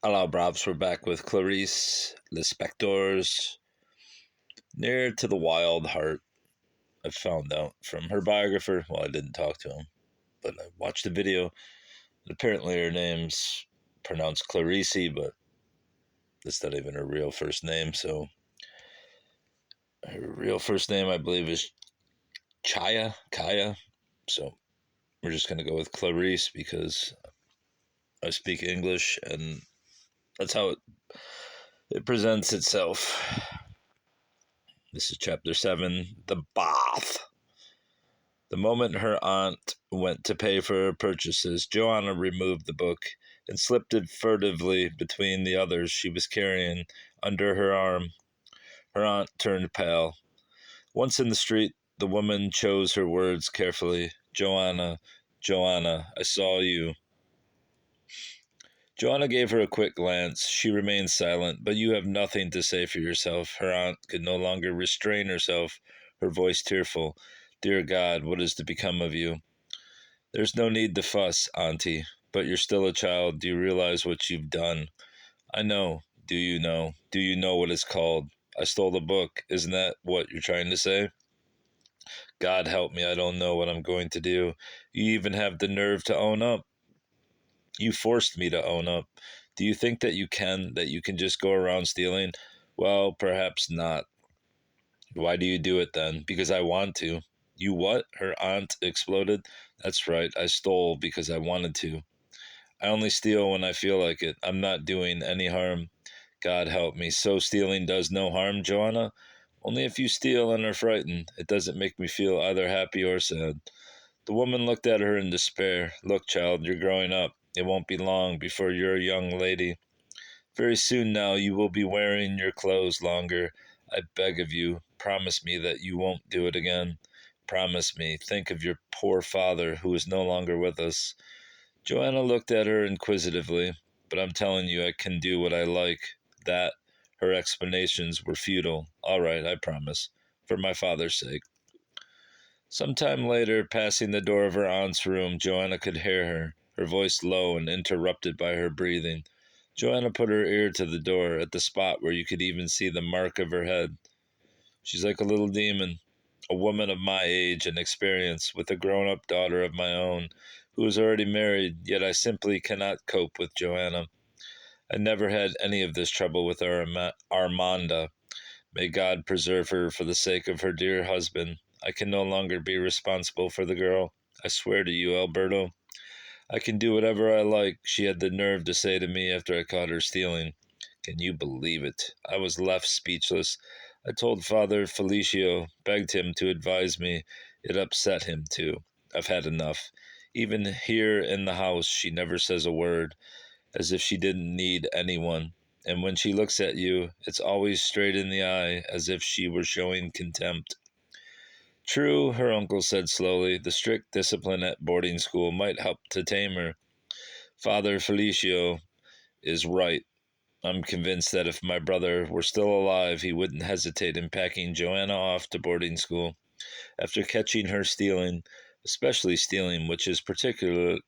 Hello, Brobs. We're back with Clarice, Lispector's Near to the Wild Heart. I found out from her biographer. Well, I didn't talk to him, but I watched the video. And apparently, her name's pronounced Clarice, but that's not even her real first name. So, her real first name, I believe, is Kaya. So, we're just going to go with Clarice because I speak English and that's how it presents itself. This is chapter 7, The Bath. The moment her aunt went to pay for her purchases, Joanna removed the book and slipped it furtively between the others she was carrying under her arm. Her aunt turned pale. Once in the street, the woman chose her words carefully. Joanna, I saw you. Joanna gave her a quick glance. She remained silent. But you have nothing to say for yourself. Her aunt could no longer restrain herself, her voice tearful. Dear God, what is to become of you? There's no need to fuss, Auntie, but you're still a child. Do you realize what you've done? I know. Do you know? Do you know what it's called? I stole the book. Isn't that what you're trying to say? God help me, I don't know what I'm going to do. You even have the nerve to own up. You forced me to own up. Do you think that you can just go around stealing? Well, perhaps not. Why do you do it then? Because I want to. You what? Her aunt exploded. That's right, I stole because I wanted to. I only steal when I feel like it. I'm not doing any harm. God help me. So stealing does no harm, Joanna? Only if you steal and are frightened. It doesn't make me feel either happy or sad. The woman looked at her in despair. Look, child, you're growing up. It won't be long before you're a young lady. Very soon now you will be wearing your clothes longer. I beg of you, promise me that you won't do it again. Promise me. Think of your poor father who is no longer with us. Joanna looked at her inquisitively. But I'm telling you, I can do what I like. That, her explanations were futile. All right, I promise. For my father's sake. Some time later, passing the door of her aunt's room, Joanna could hear her, her voice low and interrupted by her breathing. Joanna put her ear to the door, at the spot where you could even see the mark of her head. She's like a little demon, a woman of my age and experience, with a grown-up daughter of my own, who is already married, yet I simply cannot cope with Joanna. I never had any of this trouble with Armanda. May God preserve her for the sake of her dear husband. I can no longer be responsible for the girl. I swear to you, Alberto, I can do whatever I like, she had the nerve to say to me after I caught her stealing. Can you believe it? I was left speechless. I told Father Felicio, begged him to advise me. It upset him, too. I've had enough. Even here in the house, she never says a word, as if she didn't need anyone. And when she looks at you, it's always straight in the eye, as if she were showing contempt. True, her uncle said slowly, the strict discipline at boarding school might help to tame her. Father Felicio is right. I'm convinced that if my brother were still alive, he wouldn't hesitate in packing Joanna off to boarding school. After catching her stealing, especially stealing, which is particularly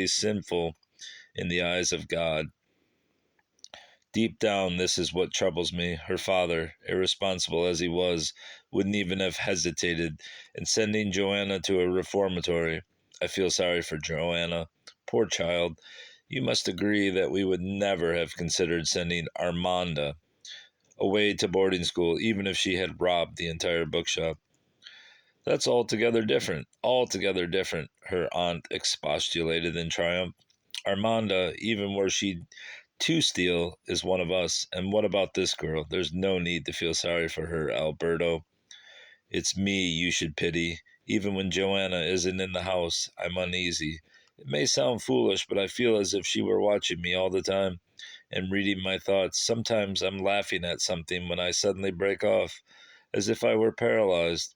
sinful in the eyes of God. Deep down, this is what troubles me. Her father, irresponsible as he was, wouldn't even have hesitated in sending Joanna to a reformatory. I feel sorry for Joanna. Poor child. You must agree that we would never have considered sending Armanda away to boarding school, even if she had robbed the entire bookshop. That's altogether different, her aunt expostulated in triumph. Armanda, even were she to steal, is one of us. And what about this girl? There's no need to feel sorry for her, Alberto. It's me you should pity. Even when Joanna isn't in the house, I'm uneasy. It may sound foolish, but I feel as if she were watching me all the time and reading my thoughts. Sometimes I'm laughing at something when I suddenly break off, as if I were paralyzed.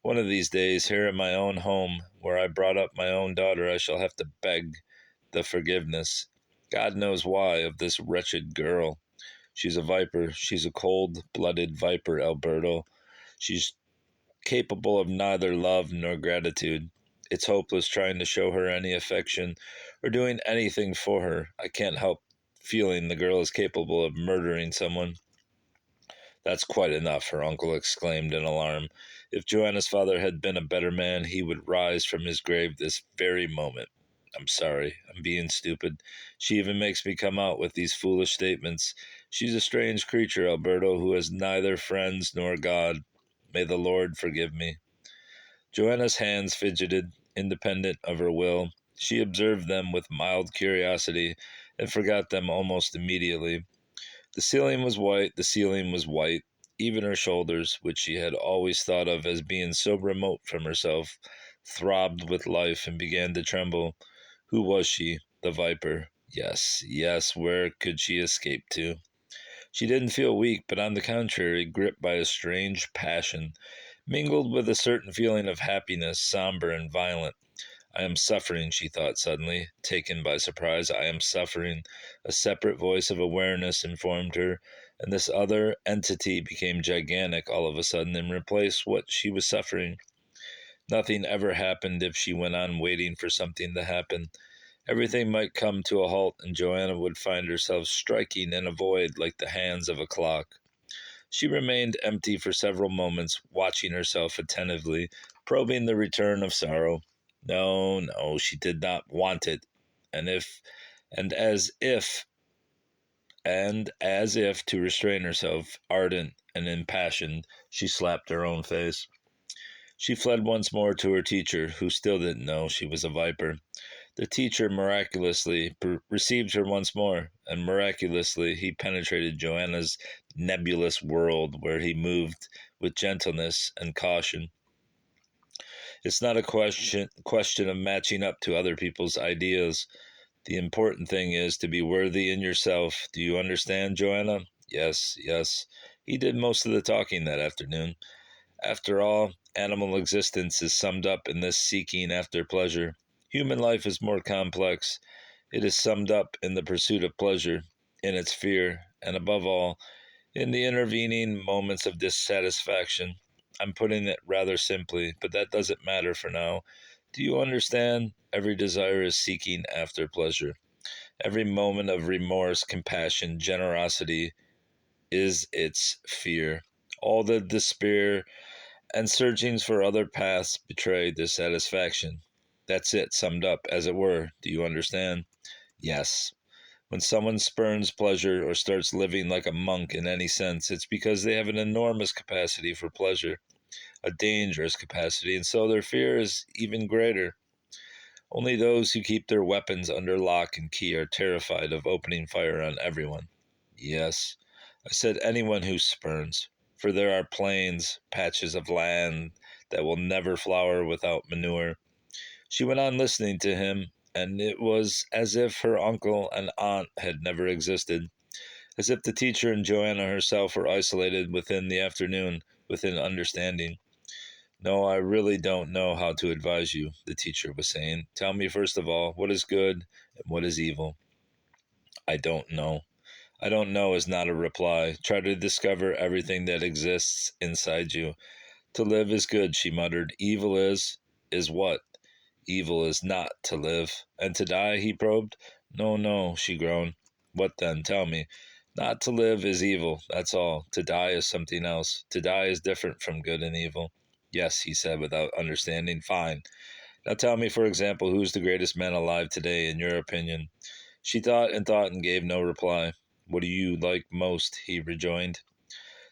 One of these days, here in my own home, where I brought up my own daughter, I shall have to beg the forgiveness, God knows why, of this wretched girl. She's a viper. She's a cold-blooded viper, Alberto. She's capable of neither love nor gratitude. It's hopeless trying to show her any affection or doing anything for her. I can't help feeling the girl is capable of murdering someone. That's quite enough, her uncle exclaimed in alarm. If Joanna's father had been a better man, he would rise from his grave this very moment. I'm sorry, I'm being stupid. She even makes me come out with these foolish statements. She's a strange creature, Alberto, who has neither friends nor God. May the Lord forgive me. Joanna's hands fidgeted, independent of her will. She observed them with mild curiosity and forgot them almost immediately. The ceiling was white, the ceiling was white. Even her shoulders, which she had always thought of as being so remote from herself, throbbed with life and began to tremble. Who was she? The viper. Yes, yes, where could she escape to? She didn't feel weak, but on the contrary, gripped by a strange passion, mingled with a certain feeling of happiness, somber and violent. I am suffering, she thought suddenly, taken by surprise. I am suffering. A separate voice of awareness informed her, and this other entity became gigantic all of a sudden and replaced what she was suffering. Nothing ever happened if she went on waiting for something to happen. Everything might come to a halt, and Joanna would find herself striking in a void like the hands of a clock. She remained empty for several moments, watching herself attentively, probing the return of sorrow. No, no, she did not want it. And if, and as if to restrain herself, ardent and impassioned, she slapped her own face. She fled once more to her teacher, who still didn't know she was a viper. The teacher miraculously received her once more, and miraculously he penetrated Joanna's nebulous world, where he moved with gentleness and caution. It's not a question of matching up to other people's ideas. The important thing is to be worthy in yourself. Do you understand, Joanna? Yes, yes. He did most of the talking that afternoon. After all, animal existence is summed up in this seeking after pleasure. Human life is more complex. It is summed up in the pursuit of pleasure, in its fear, and above all, in the intervening moments of dissatisfaction. I'm putting it rather simply, but that doesn't matter for now. Do you understand? Every desire is seeking after pleasure. Every moment of remorse, compassion, generosity is its fear. All the despair and searchings for other paths betray dissatisfaction. That's it, summed up, as it were. Do you understand? Yes. When someone spurns pleasure or starts living like a monk in any sense, it's because they have an enormous capacity for pleasure, a dangerous capacity, and so their fear is even greater. Only those who keep their weapons under lock and key are terrified of opening fire on everyone. Yes, I said anyone who spurns, for there are plains, patches of land that will never flower without manure. She went on listening to him, and it was as if her uncle and aunt had never existed, as if the teacher and Joanna herself were isolated within the afternoon, within understanding. No, I really don't know how to advise you, the teacher was saying. Tell me first of all, what is good and what is evil? I don't know. I don't know is not a reply. Try to discover everything that exists inside you. To live is good, she muttered. Evil is what? Evil is not to live. And to die, he probed. No, no, she groaned. What then? Tell me. Not to live is evil, that's all. To die is something else. To die is different from good and evil. Yes, he said without understanding. Fine. Now tell me, for example, who's the greatest man alive today, in your opinion? She thought and gave no reply. What do you like most? He rejoined.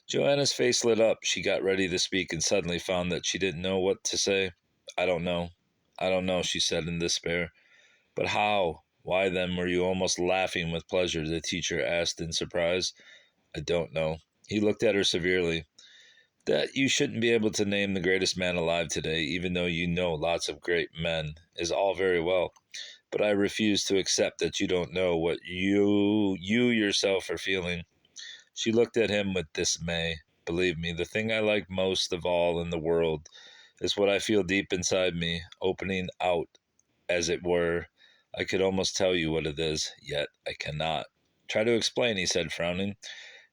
Joanna's face lit up. She got ready to speak and suddenly found that she didn't know what to say. I don't know. I don't know, she said in despair. But how? Why then were you almost laughing with pleasure? The teacher asked in surprise. I don't know. He looked at her severely. That you shouldn't be able to name the greatest man alive today, even though you know lots of great men, is all very well. But I refuse to accept that you don't know what you yourself are feeling. She looked at him with dismay. Believe me, the thing I like most of all in the world is what I feel deep inside me, opening out, as it were. I could almost tell you what it is, yet I cannot. Try to explain, he said, frowning.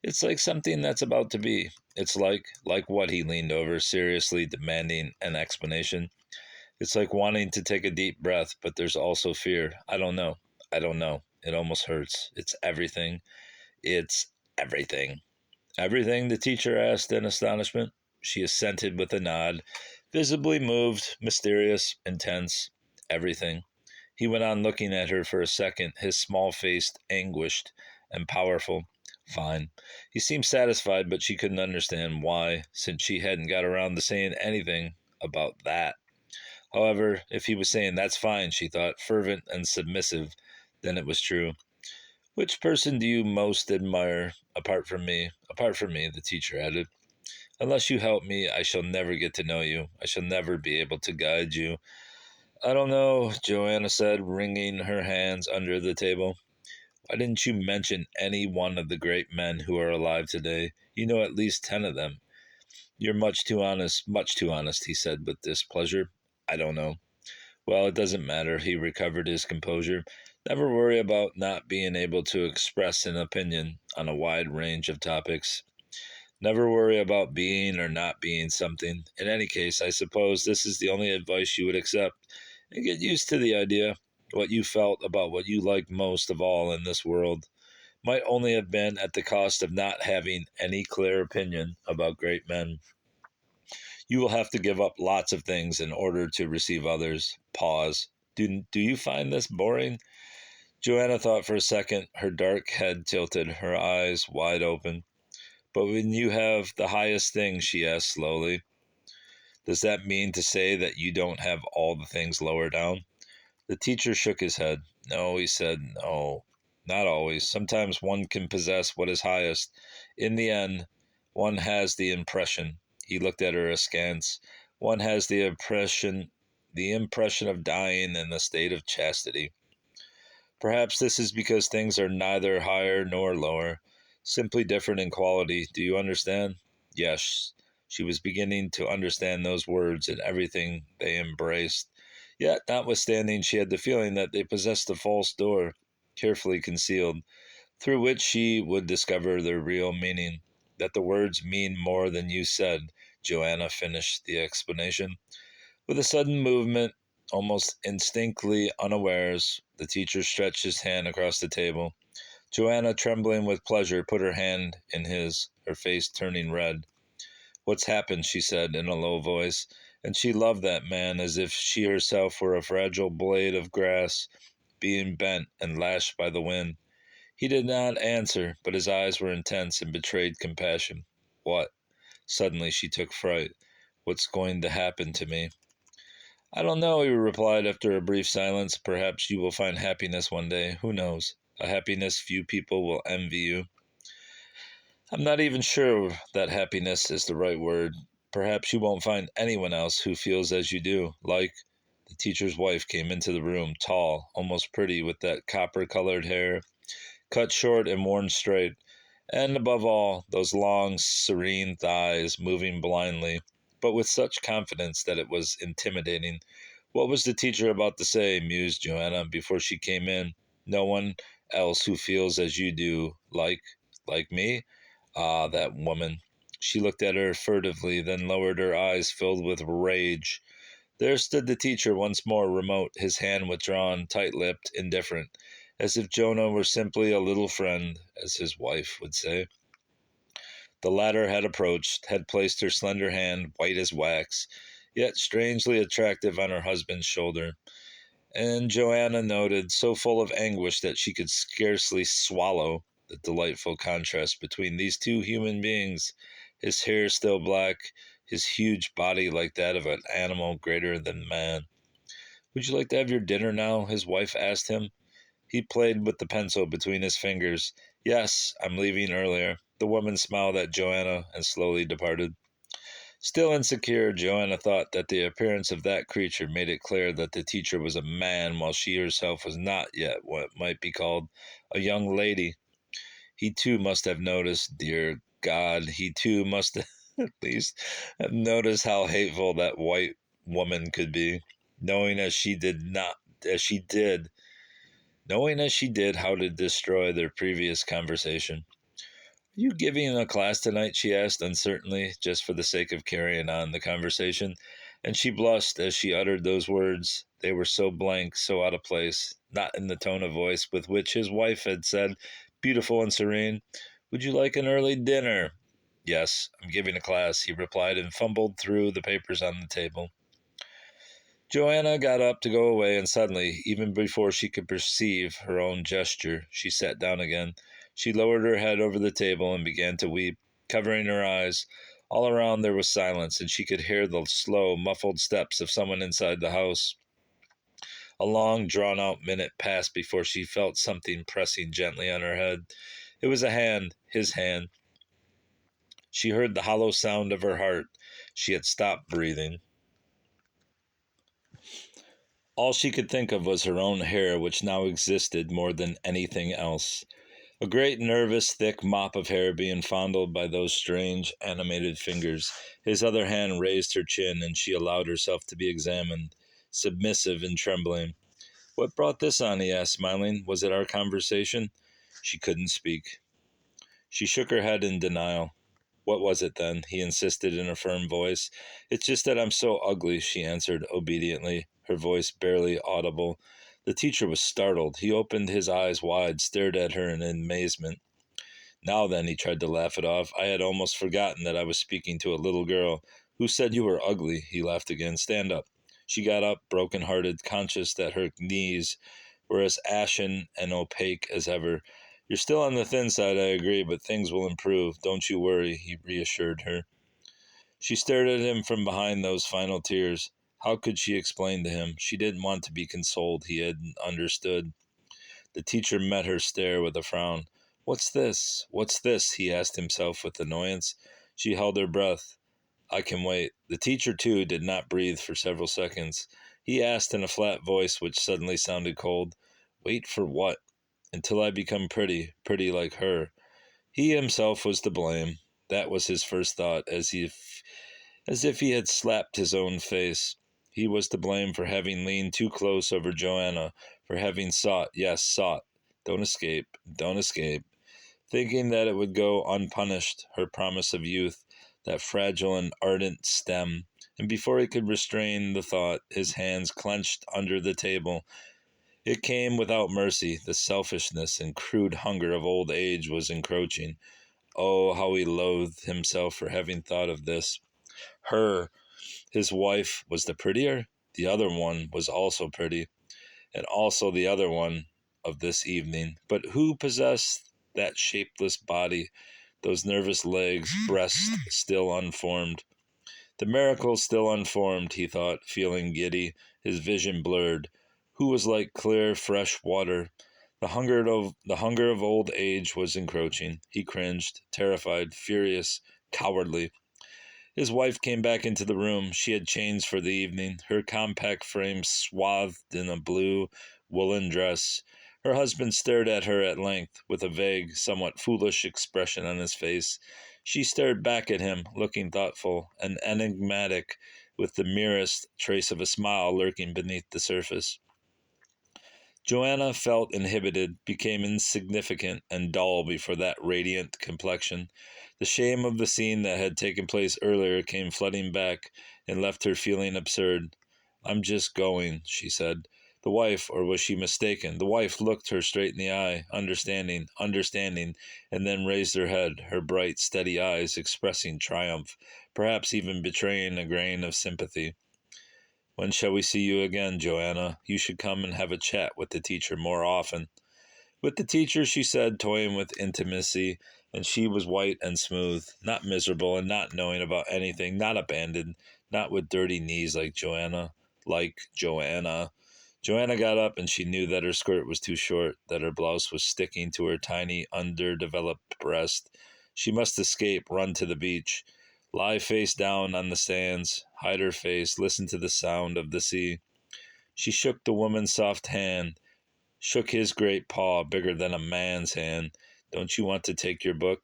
It's like something that's about to be. It's like what? He leaned over, seriously demanding an explanation. It's like wanting to take a deep breath, but there's also fear. I don't know. I don't know. It almost hurts. It's everything. It's everything. Everything, the teacher asked in astonishment. She assented with a nod, visibly moved, mysterious, intense. Everything. He went on looking at her for a second, his small face anguished and powerful. Fine. He seemed satisfied, but she couldn't understand why, since she hadn't got around to saying anything about that. However, if he was saying that's fine, she thought, fervent and submissive, then it was true. Which person do you most admire apart from me? Apart from me, the teacher added. Unless you help me, I shall never get to know you. I shall never be able to guide you. I don't know, Joanna said, wringing her hands under the table. Why didn't you mention any one of the great men who are alive today? You know at least 10 of them. You're much too honest, he said with displeasure. I don't know. Well, it doesn't matter. He recovered his composure. Never worry about not being able to express an opinion on a wide range of topics. Never worry about being or not being something. In any case, I suppose this is the only advice you would accept. And get used to the idea. What you felt about what you liked most of all in this world might only have been at the cost of not having any clear opinion about great men. You will have to give up lots of things in order to receive others. Pause. Do you find this boring? Joanna thought for a second, her dark head tilted, her eyes wide open. But when you have the highest thing, she asked slowly, does that mean to say that you don't have all the things lower down? The teacher shook his head. No, he said, no, not always. Sometimes one can possess what is highest. In the end, one has the impression. He looked at her askance. One has the impression of dying in a state of chastity. Perhaps this is because things are neither higher nor lower, simply different in quality. Do you understand? Yes. She was beginning to understand those words and everything they embraced. Yet, notwithstanding, she had the feeling that they possessed a false door, carefully concealed, through which she would discover their real meaning. That the words mean more than you said, Joanna finished the explanation. With a sudden movement, almost instinctively unawares, the teacher stretched his hand across the table. Joanna, trembling with pleasure, put her hand in his, her face turning red. What's happened? She said in a low voice, and she loved that man as if she herself were a fragile blade of grass being bent and lashed by the wind. He did not answer, but his eyes were intense and betrayed compassion. What? Suddenly she took fright. What's going to happen to me? I don't know, he replied after a brief silence. Perhaps you will find happiness one day. Who knows? A happiness few people will envy you. I'm not even sure that happiness is the right word. Perhaps you won't find anyone else who feels as you do. Like, the teacher's wife came into the room, tall, almost pretty, with that copper-colored hair, cut short and worn straight, and above all, those long, serene thighs moving blindly, but with such confidence that it was intimidating. What was the teacher about to say, mused Joanna, before she came in. No one else who feels as you do, like me? Ah, that woman. She looked at her furtively, then lowered her eyes filled with rage. There stood the teacher once more, remote, his hand withdrawn, tight-lipped, indifferent, as if Jonah were simply a little friend, as his wife would say. The latter had approached, had placed her slender hand, white as wax, yet strangely attractive, on her husband's shoulder, and Joanna noted, so full of anguish that she could scarcely swallow, the delightful contrast between these two human beings, his hair still black, his huge body like that of an animal greater than man. Would you like to have your dinner now? His wife asked him. He played with the pencil between his fingers. Yes, I'm leaving earlier. The woman smiled at Joanna and slowly departed. Still insecure, Joanna thought that the appearance of that creature made it clear that the teacher was a man, while she herself was not yet what might be called a young lady. He too must have noticed, dear God, he too must at least have noticed how hateful that white woman could be, knowing as she did not as she did, knowing as she did how to destroy their previous conversation. Are you giving a class tonight? She asked uncertainly, just for the sake of carrying on the conversation. And she blushed as she uttered those words. They were so blank, so out of place, not in the tone of voice with which his wife had said, beautiful and serene, "Would you like an early dinner?" "Yes, I'm giving a class," he replied, and fumbled through the papers on the table. Joanna got up to go away, and suddenly, even before she could perceive her own gesture, she sat down again. She lowered her head over the table and began to weep, covering her eyes. All around there was silence, and she could hear the slow, muffled steps of someone inside the house. A long, drawn-out minute passed before she felt something pressing gently on her head. It was a hand, his hand. She heard the hollow sound of her heart. She had stopped breathing. All she could think of was her own hair, which now existed more than anything else. A great, nervous, thick mop of hair being fondled by those strange, animated fingers. His other hand raised her chin, and she allowed herself to be examined, submissive and trembling. "What brought this on?" he asked, smiling. "Was it our conversation?" She couldn't speak. She shook her head in denial. "What was it, then?" he insisted in a firm voice. "It's just that I'm so ugly," she answered obediently, her voice barely audible. The teacher was startled. He opened his eyes wide, stared at her in amazement. "Now then," he tried to laugh it off. "I had almost forgotten that I was speaking to a little girl." "Who said you were ugly?" He laughed again. "Stand up." She got up, broken-hearted, conscious that her knees were as ashen and opaque as ever. "You're still on the thin side, I agree, but things will improve. Don't you worry," he reassured her. She stared at him from behind those final tears. How could she explain to him? She didn't want to be consoled. He had understood. The teacher met her stare with a frown. "What's this? What's this?" he asked himself with annoyance. She held her breath. "I can wait." The teacher, too, did not breathe for several seconds. He asked in a flat voice which suddenly sounded cold, "Wait for what?" "Until I become pretty, pretty like her." He himself was to blame. That was his first thought, as if he had slapped his own face. He was to blame for having leaned too close over Joanna, for having sought, yes, sought, don't escape, don't escape, thinking that it would go unpunished, her promise of youth, that fragile and ardent stem. And before he could restrain the thought, his hands clenched under the table. It came without mercy. The selfishness and crude hunger of old age was encroaching. Oh, how he loathed himself for having thought of this. Her, his wife, was the prettier? The other one was also pretty, and also the other one of this evening. But who possessed that shapeless body, those nervous legs, breasts still unformed? The miracle still unformed, he thought, feeling giddy, his vision blurred. Who was like clear, fresh water? The hunger of old age was encroaching. He cringed, terrified, furious, cowardly. His wife came back into the room. She had changed for the evening, her compact frame swathed in a blue woolen dress. Her husband stared at her at length, with a vague, somewhat foolish expression on his face. She stared back at him, looking thoughtful and enigmatic, with the merest trace of a smile lurking beneath the surface. Joanna felt inhibited, became insignificant and dull before that radiant complexion. The shame of the scene that had taken place earlier came flooding back and left her feeling absurd. "I'm just going," she said. The wife, or was she mistaken? The wife looked her straight in the eye, understanding, and then raised her head, her bright, steady eyes expressing triumph, perhaps even betraying a grain of sympathy. "When shall we see you again, Joanna? You should come and have a chat with the teacher more often." "With the teacher," she said, toying with intimacy, and she was white and smooth, not miserable and not knowing about anything, not abandoned, not with dirty knees like Joanna. Joanna got up, and she knew that her skirt was too short, that her blouse was sticking to her tiny, underdeveloped breast. She must escape, run to the beach, lie face down on the sands, hide her face, listen to the sound of the sea. She shook the woman's soft hand, shook his great paw, bigger than a man's hand. "Don't you want to take your book?"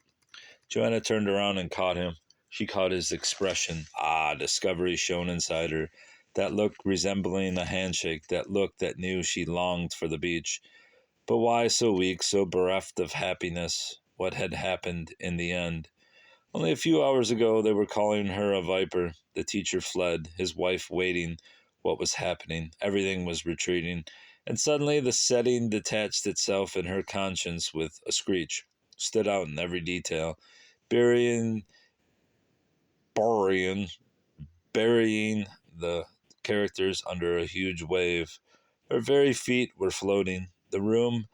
Joanna turned around and caught him. She caught his expression. Discovery shone inside her. That look resembling a handshake, that look that knew she longed for the beach. But why so weak, so bereft of happiness? What had happened in the end? Only a few hours ago they were calling her a viper. The teacher fled, his wife waiting. What was happening? Everything was retreating. And suddenly the setting detached itself in her conscience with a screech, stood out in every detail, burying, burying, burying the characters under a huge wave. Her very feet were floating. The room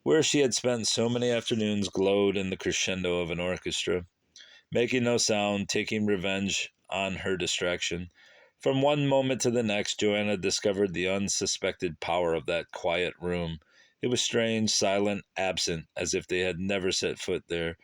where she had spent so many afternoons glowed in the crescendo of an orchestra, making no sound, taking revenge on her distraction. From one moment to the next, Joanna discovered the unsuspected power of that quiet room. It was strange, silent, absent, as if they had never set foot there,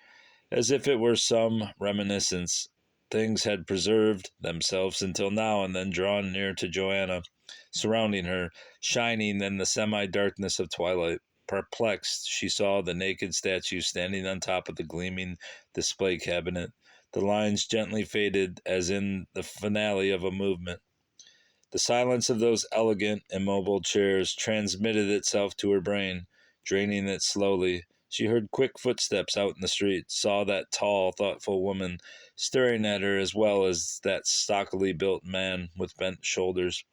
as if it were some reminiscence. Things had preserved themselves until now and then drawn near to Joanna, surrounding her, shining in the semi-darkness of twilight. Perplexed, she saw the naked statue standing on top of the gleaming display cabinet. The lines gently faded as in the finale of a movement. The silence of those elegant, immobile chairs transmitted itself to her brain, draining it slowly. She heard quick footsteps out in the street, saw that tall, thoughtful woman staring at her as well as that stockily built man with bent shoulders.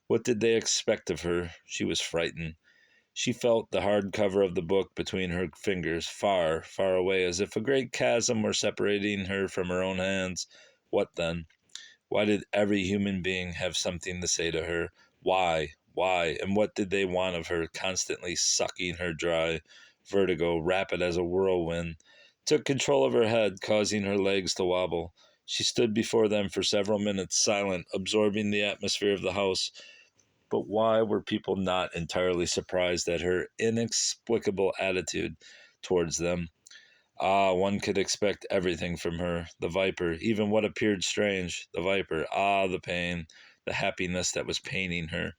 What did they expect of her? She was frightened. She felt the hard cover of the book between her fingers, far, far away, as if a great chasm were separating her from her own hands. What then? Why did every human being have something to say to her? Why? Why? And what did they want of her, constantly sucking her dry? Vertigo, rapid as a whirlwind, took control of her head, causing her legs to wobble. She stood before them for several minutes, silent, absorbing the atmosphere of the house. But why were people not entirely surprised at her inexplicable attitude towards them? Ah, one could expect everything from her. The viper, even what appeared strange. The viper, ah, the pain, the happiness that was paining her.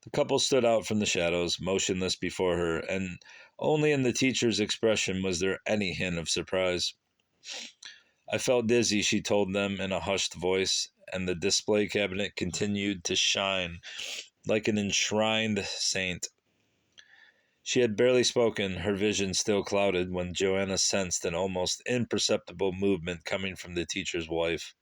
The couple stood out from the shadows, motionless before her, and only in the teacher's expression was there any hint of surprise. I felt dizzy, she told them in a hushed voice, and the display cabinet continued to shine like an enshrined saint. She had barely spoken, her vision still clouded, when Joanna sensed an almost imperceptible movement coming from the teacher's wife.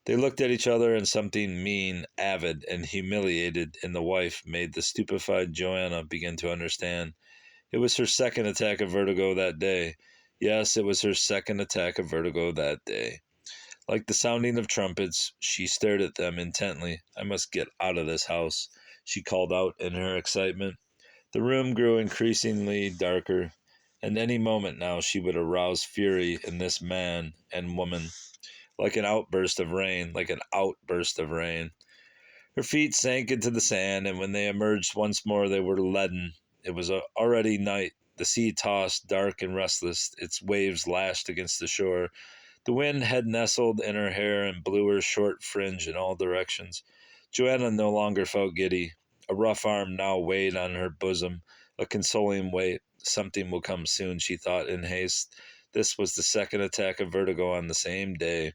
They looked at each other, and something mean, avid, and humiliated in the wife made the stupefied Joanna begin to understand. It was her second attack of vertigo that day. Yes, it was her second attack of vertigo that day. Like the sounding of trumpets, she stared at them intently. I must get out of this house, she called out in her excitement. The room grew increasingly darker, and any moment now she would arouse fury in this man and woman, like an outburst of rain, like an outburst of rain. Her feet sank into the sand, and when they emerged once more, they were leaden. It was already night. The sea tossed, dark and restless, its waves lashed against the shore. The wind had nestled in her hair and blew her short fringe in all directions. Joanna no longer felt giddy. A rough arm now weighed on her bosom, a consoling weight. Something will come soon, she thought in haste. This was the second attack of vertigo on the same day.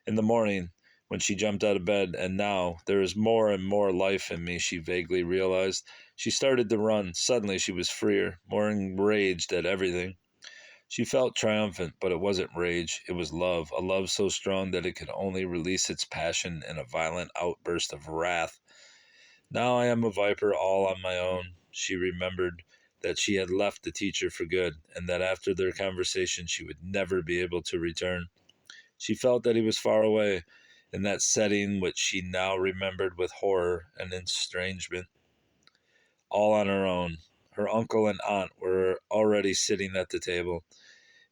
In the morning, when she jumped out of bed, and now there is more and more life in me, she vaguely realized. She started to run. Suddenly she was freer, more enraged at everything. She felt triumphant, but it wasn't rage. It was love, a love so strong that it could only release its passion in a violent outburst of wrath. Now I am a viper all on my own. She remembered that she had left the teacher for good, and that after their conversation she would never be able to return. She felt that he was far away, in that setting which she now remembered with horror and estrangement. All on her own. Her uncle and aunt were already sitting at the table.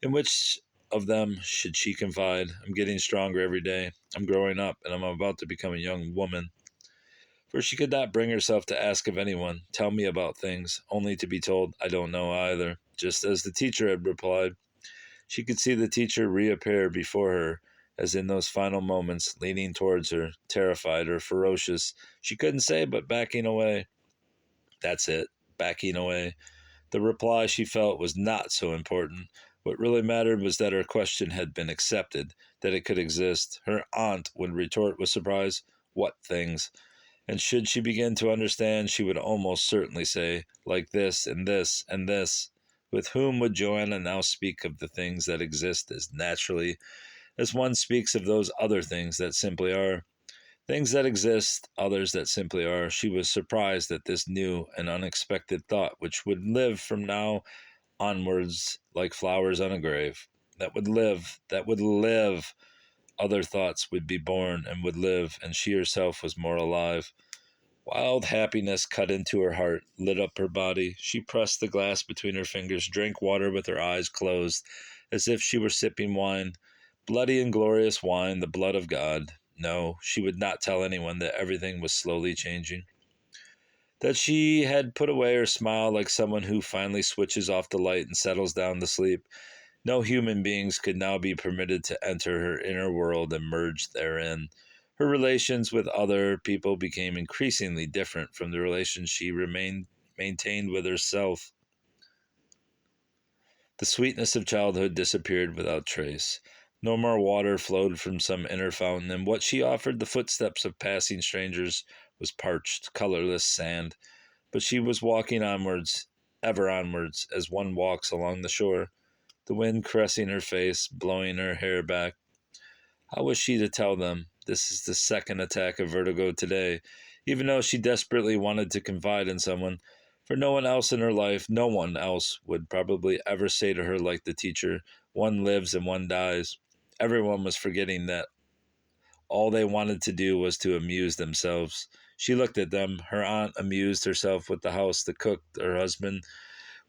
In which of them should she confide? I'm getting stronger every day. I'm growing up, and I'm about to become a young woman. For she could not bring herself to ask of anyone, tell me about things, only to be told, I don't know either, just as the teacher had replied. She could see the teacher reappear before her, as in those final moments, leaning towards her, terrified or ferocious. She couldn't say, but backing away. That's it, backing away. The reply, she felt, was not so important. What really mattered was that her question had been accepted, that it could exist. Her aunt would retort with surprise, what things? And should she begin to understand, she would almost certainly say, like this and this and this. With whom would Joanna now speak of the things that exist as naturally as one speaks of those other things that simply are? Things that exist, others that simply are. She was surprised at this new and unexpected thought, which would live from now onwards like flowers on a grave. That would live. Other thoughts would be born and would live, and she herself was more alive. Wild happiness cut into her heart, lit up her body. She pressed the glass between her fingers, drank water with her eyes closed, as if she were sipping wine. Bloody and glorious wine, the blood of God. No, she would not tell anyone that everything was slowly changing. That she had put away her smile like someone who finally switches off the light and settles down to sleep. No human beings could now be permitted to enter her inner world and merge therein. Her relations with other people became increasingly different from the relations she maintained with herself. The sweetness of childhood disappeared without trace. No more water flowed from some inner fountain, and what she offered the footsteps of passing strangers was parched, colorless sand. But she was walking onwards, ever onwards, as one walks along the shore, the wind caressing her face, blowing her hair back. How was she to tell them this is the second attack of vertigo today, even though she desperately wanted to confide in someone? For no one else in her life, no one else would probably ever say to her like the teacher, one lives and one dies. Everyone was forgetting that all they wanted to do was to amuse themselves. She looked at them. Her aunt amused herself with the house, the cook, her husband,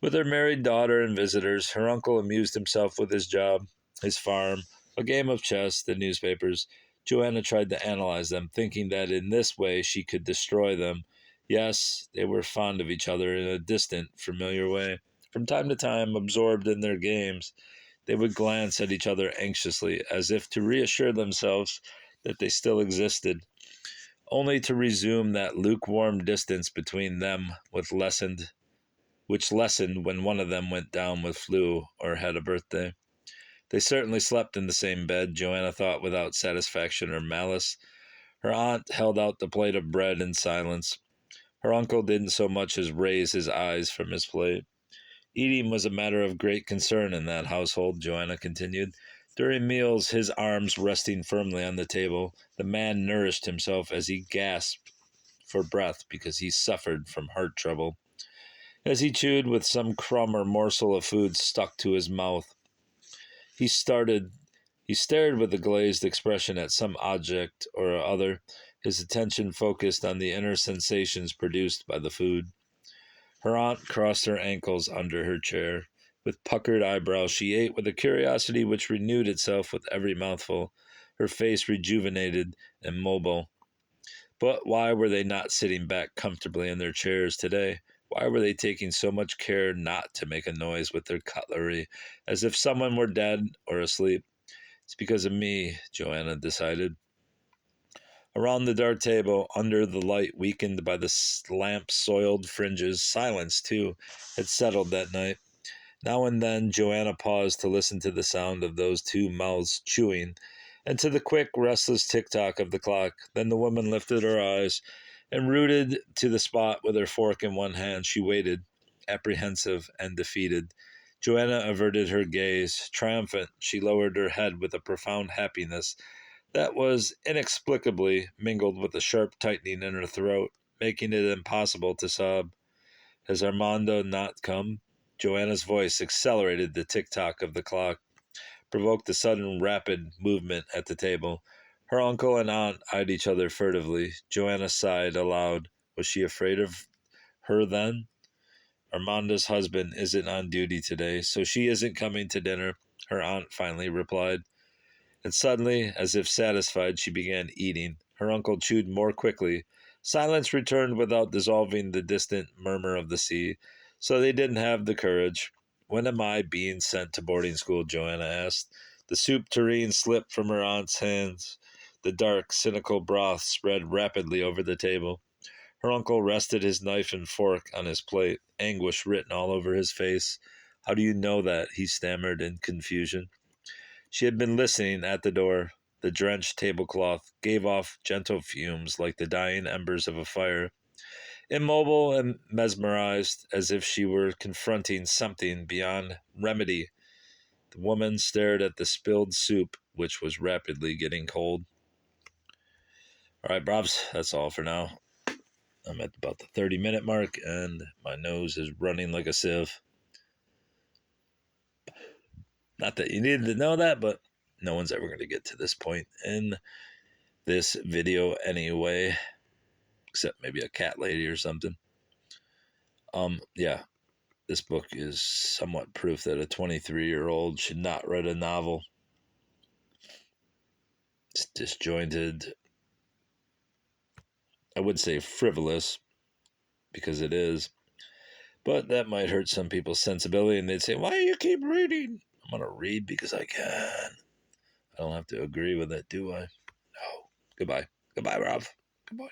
with her married daughter and visitors. Her uncle amused himself with his job, his farm, a game of chess, the newspapers. Joanna tried to analyze them, thinking that in this way she could destroy them. Yes, they were fond of each other in a distant, familiar way. From time to time, absorbed in their games, they would glance at each other anxiously, as if to reassure themselves that they still existed, only to resume that lukewarm distance between them which lessened when one of them went down with flu or had a birthday. They certainly slept in the same bed, Joanna thought without satisfaction or malice. Her aunt held out the plate of bread in silence. Her uncle didn't so much as raise his eyes from his plate. Eating was a matter of great concern in that household, Joanna continued. During meals, his arms resting firmly on the table, the man nourished himself as he gasped for breath because he suffered from heart trouble. As he chewed with some crumb or morsel of food stuck to his mouth, he started he stared with a glazed expression at some object or other, his attention focused on the inner sensations produced by the food. Her aunt crossed her ankles under her chair. With puckered eyebrows, she ate with a curiosity which renewed itself with every mouthful, her face rejuvenated and mobile. But why were they not sitting back comfortably in their chairs today? Why were they taking so much care not to make a noise with their cutlery, as if someone were dead or asleep? It's because of me, Joanna decided. Around the dark table, under the light weakened by the lamp's soiled fringes, silence, too, had settled that night. Now and then Joanna paused to listen to the sound of those two mouths chewing, and to the quick, restless tick-tock of the clock. Then the woman lifted her eyes, and rooted to the spot with her fork in one hand, she waited, apprehensive and defeated. Joanna averted her gaze. Triumphant, she lowered her head with a profound happiness that was inexplicably mingled with a sharp tightening in her throat, making it impossible to sob. Has Armando not come? Joanna's voice accelerated the tick-tock of the clock, provoked a sudden rapid movement at the table. Her uncle and aunt eyed each other furtively. Joanna sighed aloud. Was she afraid of her then? Armando's husband isn't on duty today, so she isn't coming to dinner, her aunt finally replied. And suddenly, as if satisfied, she began eating. Her uncle chewed more quickly. Silence returned without dissolving the distant murmur of the sea, so they didn't have the courage. When am I being sent to boarding school? Joanna asked. The soup tureen slipped from her aunt's hands. The dark, cynical broth spread rapidly over the table. Her uncle rested his knife and fork on his plate, anguish written all over his face. How do you know that? He stammered in confusion. She had been listening at the door. The drenched tablecloth gave off gentle fumes like the dying embers of a fire. Immobile and mesmerized, as if she were confronting something beyond remedy, the woman stared at the spilled soup, which was rapidly getting cold. All right, Bobs, that's all for now. I'm at about the 30-minute mark, and my nose is running like a sieve. Not that you needed to know that, but no one's ever going to get to this point in this video anyway, except maybe a cat lady or something. Yeah, this book is somewhat proof that a 23-year-old should not write a novel. It's disjointed. I would say frivolous, because it is, but that might hurt some people's sensibility, and they'd say, why do you keep reading? I'm going to read because I can. I don't have to agree with it, do I? No. Goodbye. Goodbye, Rob. Goodbye.